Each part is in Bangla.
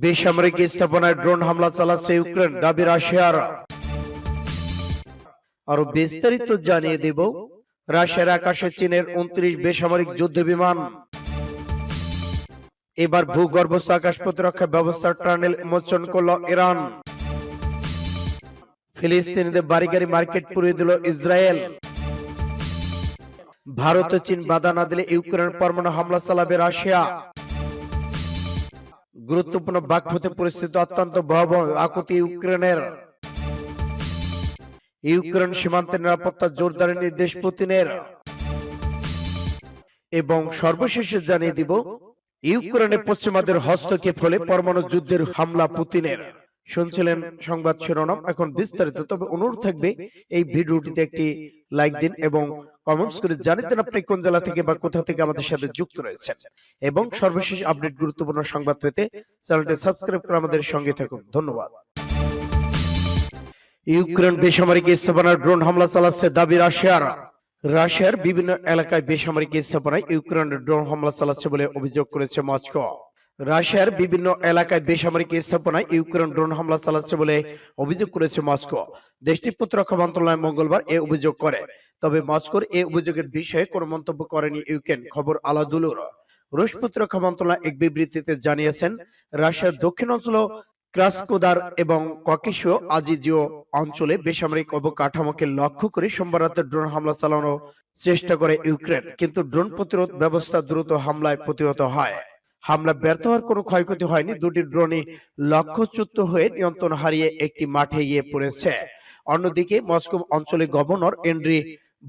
বেসামরিক স্থাপনায় ড্রোন হামলা চালাচ্ছে ইউক্রেন, দাবি রাশিয়ার। আরো বিস্তারিত জানিয়ে দেব। রাশিয়ার আকাশে চীনের 29 বেসামরিক যুদ্ধ বিমান। এবার ভূগর্ভস্থ আকাশ প্রতিরক্ষা ব্যবস্থার টানেল উন্মোচন করল ইরান। ফিলিস্তিনিদের বাড়িগাড়ি মার্কেট পুড়িয়ে দিল ইসরায়েল। ভারত ও চীন বাধা না দিলে ইউক্রেন পরমাণু হামলা চালাবে রাশিয়া। গুরুত্বপূর্ণ বাকপথে পরিস্থিতি অত্যন্ত ভয়াবহ, আকুতি ইউক্রেনের। ইউক্রেন সীমান্তের নিরাপত্তা জোরদারের নির্দেশ পুতিনের। এবং সর্বশেষে জানিয়ে দিব, ইউক্রেনে পশ্চিমাদের হস্তক্ষেপ হলে পরমাণু যুদ্ধের হামলা পুতিনের। শুনছিলেন সংবাদ শিরোনাম, এখন বিস্তারিত। তবে অনুরোধ থাকবে এই ভিডিওটিতে একটি লাইক দিন এবং কমেন্টস করে জানিয়ে দেন আপনি কোন জেলা থেকে বা কোথা থেকে আমাদের সাথে যুক্ত রয়েছেন। এবং সর্বশেষ আপডেট গুরুত্বপূর্ণ সংবাদ পেতে চ্যানেলটি সাবস্ক্রাইব করে আমাদের সঙ্গে থাকুন। ধন্যবাদ। ইউক্রেন বেসামরিক স্থাপনায় ড্রোন হামলা চালাচ্ছে, দাবি রাশিয়ার। রাশিয়ার বিভিন্ন এলাকায় বেসামরিক স্থাপনায় ইউক্রেনের ড্রোন হামলা চালাচ্ছে বলে অভিযোগ করেছে মস্কো। রাশিয়ার বিভিন্ন এলাকায় বেসামরিক স্থাপনায় ইউক্রেন ড্রোন হামলা চালাচ্ছে বলে অভিযোগ করেছে মস্কো। দেশটির প্রতিরক্ষা মন্ত্রণালয় মঙ্গলবার এ অভিযোগ করে। তবে মস্কোর এ অভিযোগের বিষয়ে কোনো মন্তব্য করেনি ইউক্রেন। খবর আলাদুলুর। রুশ প্রতিরক্ষা মন্ত্রণালয় এক বিবৃতিতে জানিয়েছেন, রাশিয়ার দক্ষিণ অঞ্চল ক্রাসকোদার এবং ককেশীয় আজিজিও অঞ্চলে বেসামরিক অবকাঠামোকে লক্ষ্য করে সোমবার রাতে ড্রোন হামলা চালানোর চেষ্টা করে ইউক্রেন, কিন্তু ড্রোন প্রতিরোধ ব্যবস্থা দ্রুত হামলায় প্রতিহত হয়। হামলা ব্যর্থ হওয়ার কোনো ক্ষয়ক্ষতি হয়নি। দুটি ড্রোনই লক্ষ্যচ্যুত হয়ে নিয়ন্ত্রণ হারিয়ে একটি মাঠে গিয়ে পড়েছে। অন্যদিকে মস্কো অঞ্চলের গভর্নর এন্ড্রি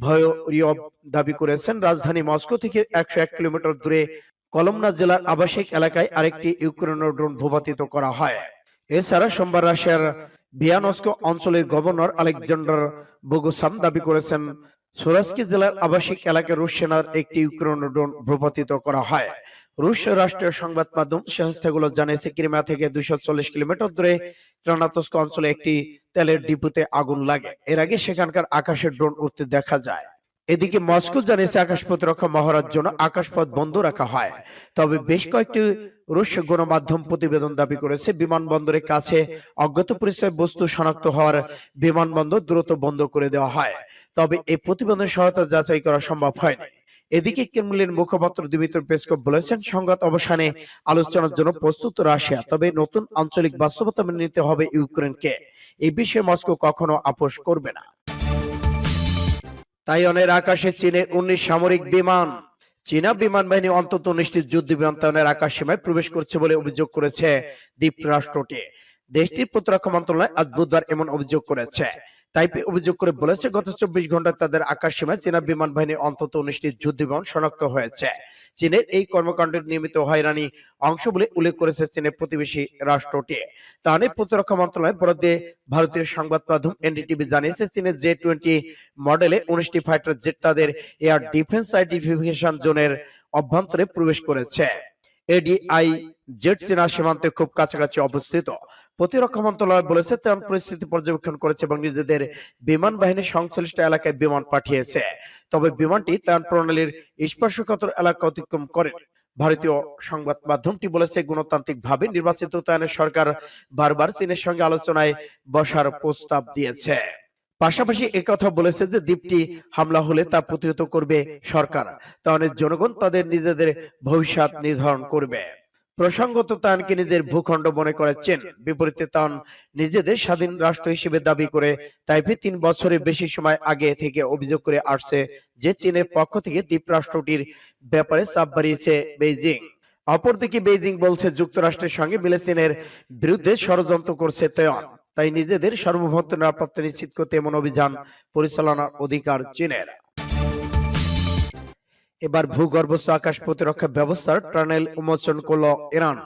ভয়োরিয়ভ দাবি করেছেন, রাজধানী মস্কো থেকে 101 কিলোমিটার দূরে কলমনা জেলার আবাসিক এলাকায় আরেকটি ইউক্রেনের ড্রোন ভূপাতিত করা হয়। এছাড়া সোমবার রাশিয়ার বিয়ানস্ক অঞ্চলের গভর্নর আলেকজান্ডার বোগোসাম দাবি করেছেন, সোরাস্কি জেলার আবাসিক এলাকায় রুশ সেনার একটি ইউক্রেনের ড্রোন ভূপাতিত করা হয়। রুশ রাষ্ট্রীয় সংবাদ মাধ্যম সংস্থাগুলো জানিয়েছে, ক্রিমিয়া থেকে 240 কিলোমিটার দূরে ক্রানাতস্ক অঞ্চলে একটি তেলের ডিপোতে আগুন লাগে। এর আগে সেখানকার আকাশের ড্রোন উঠতে দেখা যায়। এদিকে মস্কো জানিয়েছে, আকাশ প্রতিরক্ষা মহড়ার জন্য আকাশপথ বন্ধ রাখা হয়। তবে বেশ কয়েকটি রুশ গণমাধ্যম প্রতিবেদন দাবি করেছে, বিমানবন্দরের কাছে অজ্ঞাত পরিচয় বস্তু শনাক্ত হওয়ার বিমানবন্দর দ্রুত বন্ধ করে দেওয়া হয়। তবে এই প্রতিবেদনের সহায়তা যাচাই করা সম্ভব হয়নি। এদিকে ক্রেমলিন মুখপাত্র দিমিত্রি পেসকভ বলেছেন, সংঘাত অবসানে আলোচনার জন্য প্রস্তুত রাশিয়া, তবে নতুন আঞ্চলিক বাস্তবতা মেনে নিতে হবে ইউক্রেনকে। এই বিষয়ে মস্কো কখনো আপোষ করবে না। তাইওয়ানের আকাশে চীনের 19 সামরিক বিমান। চীনা বিমান বাহিনী অন্তত 19টি যুদ্ধ বিমান তাইওয়ানের আকাশ সীমায় প্রবেশ করছে বলে অভিযোগ করেছে দ্বীপরাষ্ট্রটি। দেশটির প্রতিরক্ষা মন্ত্রণালয় আজ বুধবার এমন অভিযোগ করেছে। তাইপে অভিযোগ করে বলেছে, গত 24 ঘন্টায় তাদের আকাশ সীমায় চীনা বিমান বাহিনীর অন্তত 19টি যুদ্ধ বিমান শনাক্ত হয়েছে। চীনের এই কর্মকাণ্ডের নিয়মিত হয়রানি অংশ বলে উল্লেখ করেছে চীনের প্রতিবেশী রাষ্ট্রটি। তাহলে প্রতিরক্ষা মন্ত্রণালয় বরাদ্দে ভারতীয় সংবাদ মাধ্যম এনডিটিভি জানিয়েছে, চীনের J-20 মডেলে 19টি ফাইটার জেট তাদের এয়ার ডিফেন্স সার্টিফিকেশন জোনের অভ্যন্তরে প্রবেশ করেছে। এডিআই জেট চীনা সীমান্তে খুব কাছাকাছি অবস্থিত। প্রতিরক্ষা মন্ত্রণালয় বলেছে, তেমন পরিস্থিতি পর্যবেক্ষণ করেছে এবং নিজেদের বিমান বাহিনীর সংশ্লিষ্ট এলাকায় বিমান পাঠিয়েছে। তবে বিমানটি তেমন প্রণালীর স্পর্শকাতর এলাকা অতিক্রম করেনি। ভারতীয় সংবাদ মাধ্যমটি বলেছে, গণতান্ত্রিকভাবে নির্বাচিত তাইওয়ানের সরকার বারবার চীনের সঙ্গে আলোচনায় বসার প্রস্তাব দিয়েছে। পাশাপাশি একথা বলেছে যে দ্বীপটি হামলা হলে তা প্রতিহত করবে সরকার। তাইওয়ানের জনগণ তাদের নিজেদের ভবিষ্যৎ নির্ধারণ করবে। প্রসঙ্গত, তাইওয়ানকে নিজের ভূখণ্ড মনে করে চীন। বিপরীতে তাইওয়ান নিজেদের স্বাধীন রাষ্ট্র হিসেবে দাবি করে তাইপে 3 বছরের বেশি সময় আগে থেকে অভিযোগ করে আসছে যে চীনের পক্ষ থেকে দ্বীপরাষ্ট্রটির ব্যাপারে চাপ বাড়িয়েছে বেইজিং। অপরদিকে বেইজিং বলছে, যুক্তরাষ্ট্রের সঙ্গে মিলে চীনের বিরুদ্ধে ষড়যন্ত্র করছে তাইওয়ান। তাই নিজেদের সার্বভৌমত্ব নিরাপত্তা নিশ্চিত করতে এমন অভিযান পরিচালনার অধিকার চীনের। এবার ভূগর্ভস্থ আকাশ প্রতিরক্ষা ব্যবস্থার টানেল উন্মোচন করল ইরান।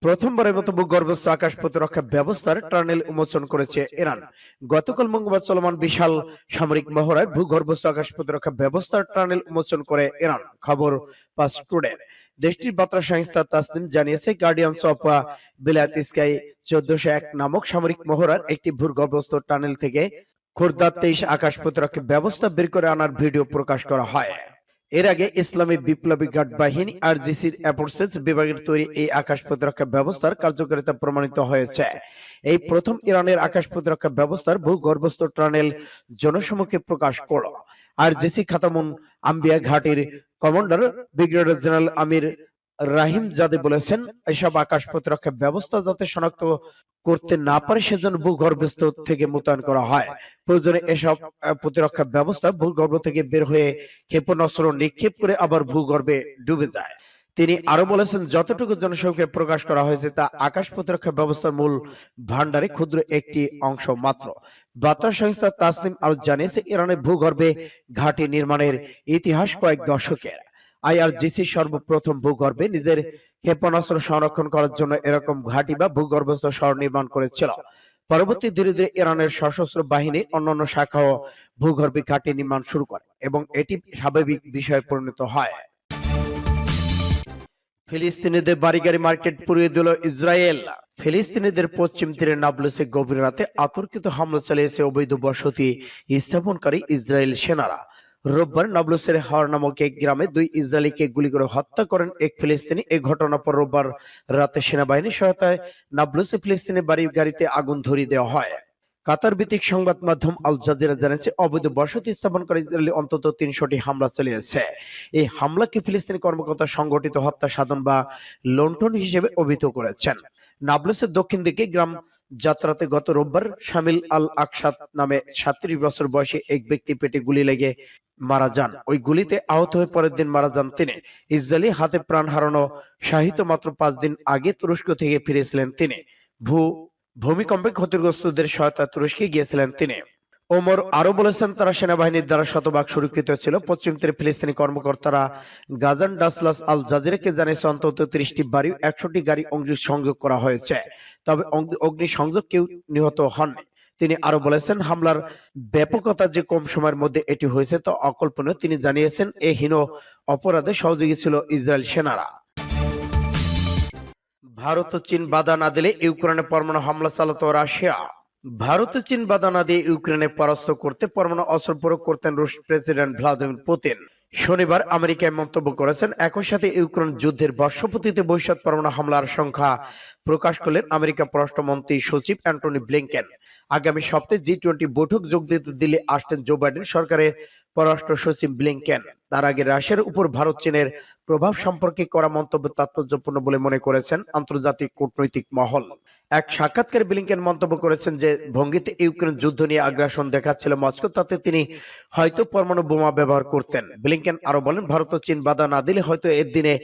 প্রথমবারের মতো ভূগর্ভস্থ আকাশ প্রতিরক্ষা ব্যবস্থার টানেল উন্মোচন করেছে ইরান। গতকাল মঙ্গলবার চলমান বিশাল সামরিক মহড়ায় ভূগর্ভস্থ আকাশ প্রতিরক্ষা ব্যবস্থার টানেল উন্মোচন করে ইরান। খবর পাস টুডে। দেশটির বার্তা সংস্থা তাসনিম জানিয়েছে, গার্ডিয়ানস অফ বিলাত স্কাই 1401 নামক সামরিক মহড়ার একটি ভূগর্ভস্থ টানেল থেকে খুরদাদ 23 আকাশ প্রতিরক্ষা ব্যবস্থা বের করে আনার ভিডিও প্রকাশ করা হয়। এর আগে ইসলামী বিপ্লবী গার্ড বাহিনী আরজিসির এয়ারফোর্সেস বিভাগের তৈরি এই আকাশ প্রতিরক্ষা ব্যবস্থার কার্যকারিতা প্রমাণিত হয়েছে। এই প্রথম ইরানের আকাশ প্রতিরক্ষা ব্যবস্থার ভূগর্ভস্থ টানেল জনসমক্ষে প্রকাশ করল। আরজিসি খাতামুন আম্বিয়া ঘাটির কমান্ডার ব্রিগেডিয়ার জেনারেল আমির রাহিম জাদে বলেছেন, এসব আকাশ প্রতিরক্ষা ব্যবস্থা যাতে শনাক্ত করতে না পারে সেজন্য ভূগর্ভস্থ থেকে মোতায়েন করা হয়। প্রয়োজনে এসব প্রতিরক্ষা ব্যবস্থা ভূগর্ভ থেকে বের হয়ে ক্ষেপণাস্ত্র নিক্ষেপ করে আবার ভূগর্ভে ডুবে যায়। তিনি আরো বলেছেন, যতটুকু জনসংখ্যা প্রকাশ করা হয়েছে তা আকাশ প্রতিরক্ষা ব্যবস্থার মূল ভান্ডারে ক্ষুদ্র একটি অংশ মাত্র। বার্তা সংস্থা তাসনিম আরো জানিয়েছে, ইরানের ভূগর্ভে ঘাঁটি নির্মাণের ইতিহাস কয়েক দশকের। আইআরজিসি সর্বপ্রথম ভূগর্ভে নিজের ক্ষেপণাস্ত্র সংরক্ষণ করার জন্য এরকম ঘাঁটি বা ভূগর্ভস্থ শহর নির্মাণ করেছিল। পরবর্তী ধীরে ধীরে ইরানের সশস্ত্র বাহিনী অন্যান্য শাখাও ভূগর্ভে ঘাঁটি নির্মাণ শুরু করে এবং এটি স্বাভাবিক বিষয়ে পরিণত হয়। ফিলিস্তিনিদের বাড়িগাড়ি মার্কেট পুড়িয়ে দিল ইসরায়েল। ফিলিস্তিনিদের পশ্চিম তীরে নাবলুসে গভীর রাতে অতর্কিত হামলা চালিয়েছে অবৈধ বসতি স্থাপনকারী ইসরায়েল সেনারা। রোববার নাবলুসের হাওর নামক এক গ্রামে 2 ইসরায়েলিকে গুলি করে হত্যা করেন এক ফিলিস্তিনি। এই ঘটনার পর রোববার রাতে সেনাবাহিনীর সহায়তায় নাবলুসে ফিলিস্তিনি বাড়ি গাড়িতে আগুন ধরিয়ে দেওয়া হয়। কাতার ভিত্তিক সংবাদ মাধ্যম আল জাজিরা জানিয়েছে, অবৈধ বসতি স্থাপনকারী ইসরায়েলি অন্তত 300টি হামলা চালিয়েছে। এই হামলাকে ফিলিস্তিনি কর্মকর্তা সংগঠিত হত্যা সাধন বা লুণ্ঠন হিসেবে অভিহিত করেছেন। নাবলুসের দক্ষিণ দিকে গ্রাম যাত্রাতে গত রোববার শামিল আল আকসাদ নামে 37 বছর বয়সী এক ব্যক্তি পেটে গুলি লেগে মারা যান। ওই গুলিতে আহত হয়ে পরের দিন মারা যান তিনি। ইসরায়েলি হাতে প্রাণ হারানো শাহিত মাত্র 5 দিন আগে তুরস্ক থেকে ফিরেছিলেন তিনি। ভূমিকম্পে ক্ষতিগ্রস্তদের সহায়তায় তুরস্কে গিয়েছিলেন তিনি। ওমর আরো বলেছেন, তারা সেনাবাহিনীর দ্বারা শতভাগ সুরক্ষিত ছিল। পশ্চিম তীরে ফিলিস্তিনি কর্মকর্তারা গাজান ডাসলাস আল জাজিরাকে জানিয়েছে, অন্তত 30টি বাড়ি 100টি গাড়ি সংযোগ করা হয়েছে, তবে অগ্নিসংযোগ কেউ নিহত হননি। তিনি আরো বলেছেন, হামলার ব্যাপকতা যে কম সময়ের মধ্যে এটি হয়েছে তা অকল্পনীয়। তিনি জানিয়েছেন, এই হীন অপরাধে সহযোগী ছিল ইসরায়েল সেনারা। ভারত ও চীন বাধা না দিলে ইউক্রেনে পরমাণু হামলা চালাতো রাশিয়া। ভারত ও চীন বাধা না দিয়ে ইউক্রেনে পরাস্ত করতে পরমাণু অস্ত্র প্রয়োগ করতেন রুশ প্রেসিডেন্ট ভ্লাদিমির পুতিন। শনিবার আমেরিকায় মন্তব্য করেছেন। একই সাথে ইউক্রেন যুদ্ধের বর্ষপূর্তিতে ভবিষ্যৎ পরমাণু হামলার সংখ্যা প্রকাশ করলেন আমেরিকা পররাষ্ট্রমন্ত্রী সচিব অ্যান্টনি ব্লিংকেন। আগামী সপ্তাহে G20 বৈঠক যোগ দিতে দিল্লি আসছেন জো বাইডেন সরকারের পররাষ্ট্র সচিব ব্লিংকেন। তার আগে রাশিয়ার উপর ভারত চীনের প্রভাব সম্পর্কে করা মন্তব্য তাৎপর্যপূর্ণ বলে মনে করেছেন আন্তর্জাতিক কূটনৈতিক মহল। এক সাক্ষাৎকারে ব্লিংকেন মন্তব্য করেছেন যে ভঙ্গিতে ইউক্রেন যুদ্ধ নিয়ে আগ্রাসন দেখাচ্ছিল মস্কো, তাতে তিনি হয়তো পরমাণু বোমা ব্যবহার করতেন। ব্লিংকেন আরো বলেন, ভারত ও চীন বাধা না দিলে হয়তো এর দিনে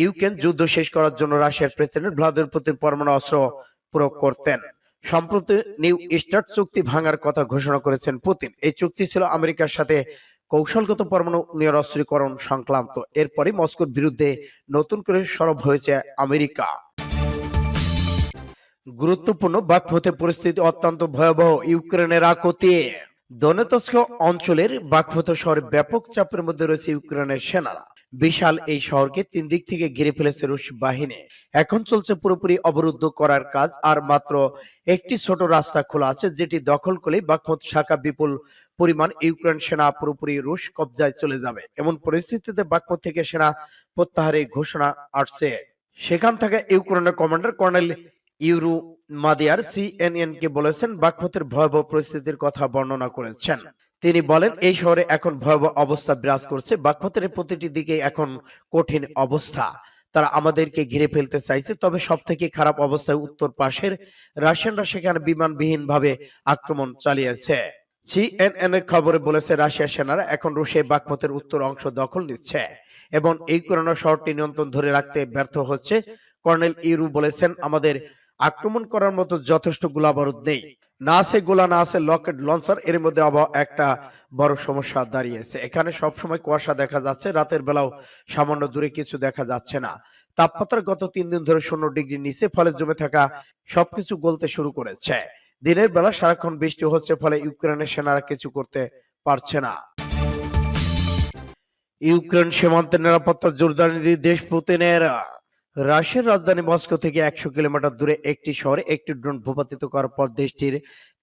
ইউক্রেন যুদ্ধ শেষ করার জন্য রাশিয়ার প্রেসিডেন্ট ভ্লাদিমির পুতিন পরমাণু অস্ত্র প্রয়োগ করতেন। সম্প্রতি নিউ স্টার্ট চুক্তি ভাঙার কথা ঘোষণা করেছেন পুতিন। এই চুক্তি ছিল আমেরিকার সাথে কৌশলগত পরমাণু নিরস্ত্রীকরণ সংক্রান্ত। এরপরই মস্কোর বিরুদ্ধে নতুন করে সরব হয়েছে আমেরিকা। গুরুত্বপূর্ণ বাকপথে পরিস্থিতি অত্যন্ত ভয়াবহ, ইউক্রেনের আকুতি। দনেতস্ক অঞ্চলের বাকপথ শহরে ব্যাপক চাপের মধ্যে রয়েছে ইউক্রেনের সেনারা। বিশাল এই শহরকে 3 দিক থেকে ঘিরে ফেলেছে রুশ বাহিনী। এখন চলছে পুরোপুরি অবরুদ্ধ করার কাজ। আর মাত্র একটি ছোট রাস্তা খোলা আছে, যেটি দখল করলেই বাকমুত শাখা বিপুল পরিমাণ ইউক্রেন সেনা পুরোপুরি রুশ কবজায় চলে যাবে। এমন পরিস্থিতিতে বাকমুত থেকে সেনা প্রত্যাহারের ঘোষণা আসছে। সেখান থেকে ইউক্রেনের কমান্ডার কর্নেল ইউরু মাদিয়ার CNN কে বলেছেন, বাকমুতের ভয়াবহ পরিস্থিতির কথা বর্ণনা করেছেন। তিনি বলেন, এই শহরে এখন ভয়াবহ অবস্থা বিরাজ করছে। বাকমুতের প্রতিটি দিকে এখন কঠিন অবস্থা। তারা আমাদেরকে ঘিরে ফেলতে চাইছে। তবে সব থেকে খারাপ অবস্থায় উত্তর পাশের রাশিয়ানরা সেখানে বিমানবিহীন ভাবে আক্রমণ চালিয়েছে। CNN এর খবরে বলেছে, রাশিয়ার সেনারা এখন রুশে বাকমুতের উত্তর অংশ দখল নিচ্ছে এবং ইউক্রেন শহরটি নিয়ন্ত্রণ ধরে রাখতে ব্যর্থ হচ্ছে। কর্নেল ইউরু বলেছেন, আমাদের আক্রমণ করার মতো যথেষ্ট গোলাবারুদ নেই, না আছে গোলা, না আছে রকেট লঞ্চার। এর মধ্যে আবার একটা বড় সমস্যা দাঁড়িয়েছে। এখানে সবসময় কুয়াশা দেখা যাচ্ছে, রাতের বেলাও সামান্য দূরে কিছু দেখা যাচ্ছে না। তাপমাত্রা গত 3 দিন ধরে 0 ডিগ্রির নিচে, ফলে জমে থাকা সবকিছু গলতে শুরু করেছে। দিনের বেলা সারাক্ষণ বৃষ্টি হচ্ছে, ফলে ইউক্রেনের সেনারা কিছু করতে পারছে না। ইউক্রেন সীমান্তের নিরাপত্তা জোরদারে দেশ পুতিনের। রাশিয়ার রাজধানী মস্কো থেকে 100 কিলোমিটার দূরে একটি শহরে একটি ড্রোন ভূপাতিত করার পর দেশটির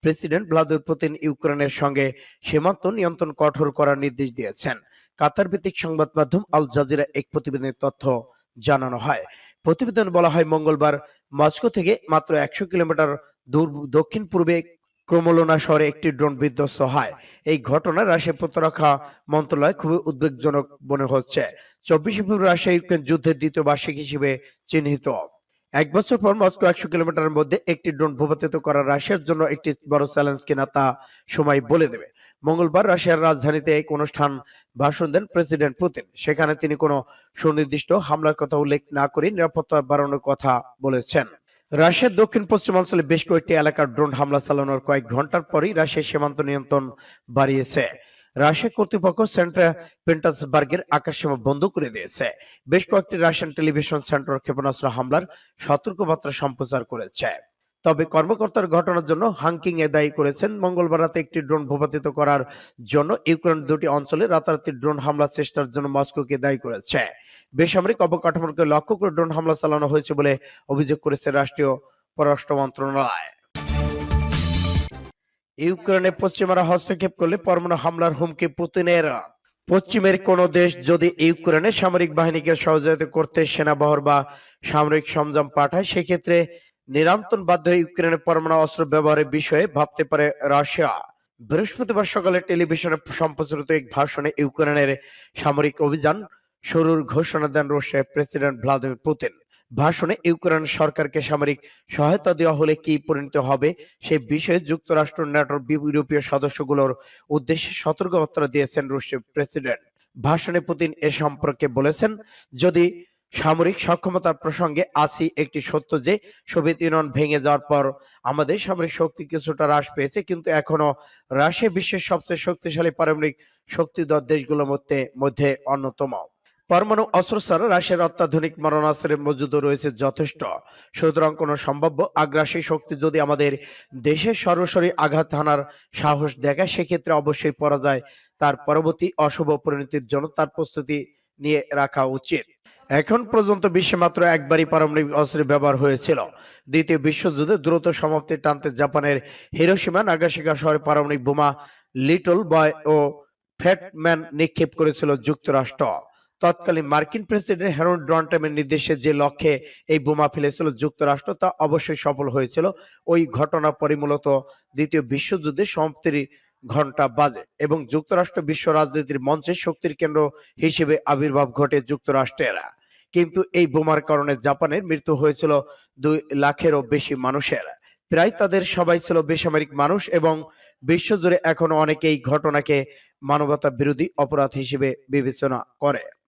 প্রেসিডেন্ট ভ্লাদিমির পুতিন ইউক্রেনের সঙ্গে সীমান্ত নিয়ন্ত্রণ কঠোর করার নির্দেশ দিয়েছেন। কাতার ভিত্তিক সংবাদ মাধ্যম আল জাজিরা এক প্রতিবেদনের তথ্য জানানো হয়। প্রতিবেদনে বলা হয়, মঙ্গলবার মস্কো থেকে মাত্র ১০০ কিলোমিটার দূর দক্ষিণ পূর্বে ক্রমলোনা শহরে একটি ড্রোন বিধ্বস্ত হয়। এই ঘটনায় রাশিয়ার প্রতিরক্ষা মন্ত্রণালয় খুবই উদ্বেগজনক মনে হচ্ছে। ২৪শে ফেব্রুয়ারি রাশিয়া ইউক্রেন যুদ্ধের দ্বিতীয় বার্ষিকী হিসেবে চিহ্নিত। ১ বছর পর মস্কো ১০০ কিলোমিটারের মধ্যে একটি ড্রোন ভূপাতিত করা রাশিয়ার জন্য একটি বড় চ্যালেঞ্জ কিনা তা সময় বলে দেবে। মঙ্গলবার রাশিয়ার রাজধানীতে এক অনুষ্ঠান ভাষণ দেন প্রেসিডেন্ট পুতিন। সেখানে তিনি কোনো সুনির্দিষ্ট হামলার কথা উল্লেখ না করে নিরাপত্তা বাড়ানোর কথা বলেছেন। রাশিয়ার দক্ষিণ পশ্চিমাঞ্চলে বেশ কয়েকটি এলাকার ড্রোন হামলা চালানোর কয়েক ঘন্টার পরই রাশিয়ার সীমান্ত নিয়ন্ত্রণ বাড়িয়েছে। রাশিয়া কর্তৃপক্ষ সেন্ট পিটার্সবার্গের আকাশসীমা বন্ধ করে দিয়েছে। বেশ কয়েকটি রাশিয়ান টেলিভিশন সেন্টার ক্ষেপণাস্ত্র হামলার সতর্কবার্তা সম্প্রচার করেছে। তবে কর্মকর্তার ঘটনার জন্য হাঙ্কিং এ দায়ী করেছেন। মঙ্গলবার রাতে একটি ড্রোন ভূপাতিত করার জন্য ইউক্রেন দুটি অঞ্চলে রাতারাতি ড্রোন হামলার চেষ্টার জন্য মস্কোকে দায়ী করেছে। বেসামরিক অবকাঠামোকে লক্ষ্য করে ড্রোন হামলা চালানো হয়েছে বলে অভিযোগ করেছে রাষ্ট্রীয় পররাষ্ট্র মন্ত্রণালয়। ইউক্রেনে পশ্চিমারা হস্তক্ষেপ করলে পরমাণু হামলার হুমকি পুতিনের। পশ্চিমের কোন দেশ যদি ইউক্রেনের সামরিক বাহিনীকে সহযোগিতা করতে সেনাবহর বা সামরিক সরঞ্জাম পাঠায়, সেক্ষেত্রে নিরন্তর বাধ্য হয়ে ইউক্রেনের পরমাণু অস্ত্র ব্যবহারের বিষয়ে ভাবতে পারে রাশিয়া। বৃহস্পতিবার সকালে টেলিভিশনে সম্প্রচারিত এক ভাষণে ইউক্রেনের সামরিক অভিযান শুরুর ঘোষণা দেন রাশিয়ার প্রেসিডেন্ট ভ্লাদিমির পুতিন। ভাষণে ইউক্রেন সরকারকে সামরিক সহায়তা দেওয়া হলে কি পরিণত হবে সে বিষয়ে যুক্তরাষ্ট্র, ন্যাটোর ইউরোপীয় সদস্যগুলোর উদ্দেশ্যে সতর্কবার্তা দিয়েছেন রুশের প্রেসিডেন্ট। ভাষণে পুতিন এ সম্পর্কে বলেছেন, যদি সামরিক সক্ষমতার প্রসঙ্গে আছি, একটি সত্য যে সোভিয়েত ইউনিয়ন ভেঙে যাওয়ার পর আমাদের সামরিক শক্তি কিছুটা হ্রাস পেয়েছে, কিন্তু এখনো রাশিয়া বিশ্বের সবচেয়ে শক্তিশালী পারমাণবিক শক্তিধর দেশগুলোর মধ্যে অন্যতম। পরমাণু অস্ত্র ছাড়া রাশিয়ার অত্যাধুনিক মারণাস্ত্রের মজুদও রয়েছে যথেষ্ট। সুতরাং কোনো সম্ভাব্য আগ্রাসী শক্তি যদি আমাদের দেশে সরাসরি আঘাত হানার সাহস দেখায়, সেক্ষেত্রে অবশ্যই পরাজয় তার পরবর্তী অশুভ পরিণতির জন্য তার প্রস্তুতি নিয়ে রাখা উচিত। এখন পর্যন্ত বিশ্বে মাত্র একবারই পারমাণবিক অস্ত্রের ব্যবহার হয়েছিল। দ্বিতীয় বিশ্বযুদ্ধে দ্রুত সমাপ্তি টানতে জাপানের হিরোশিমা নাগাসাকি শহরে পারমাণবিক বোমা লিটল বয় ও ফ্যাট ম্যান নিক্ষেপ করেছিল যুক্তরাষ্ট্র। তৎকালীন মার্কিন প্রেসিডেন্ট হ্যারল্ড ড্রন্টামের নির্দেশে যে লক্ষ্যে এই বোমা ফেলেছিল যুক্তরাষ্ট্র, তা অবশ্যই সফল হয়েছিল। ওই ঘটনার পরই মূলত দ্বিতীয় বিশ্বযুদ্ধের সমাপ্তির ঘণ্টা বাজে এবং যুক্তরাষ্ট্র বিশ্ব রাজনীতির মঞ্চে শক্তির কেন্দ্র হিসেবে আবির্ভাব ঘটে যুক্তরাষ্ট্রের। কিন্তু এই বোমার কারণে জাপানের মৃত্যু হয়েছিল 2 লাখেরও বেশি মানুষের। প্রায় তাদের সবাই ছিল বেসামরিক মানুষ এবং বিশ্বজুড়ে এখনো অনেকে এই ঘটনাকে মানবতা বিরোধী অপরাধ হিসেবে বিবেচনা করে।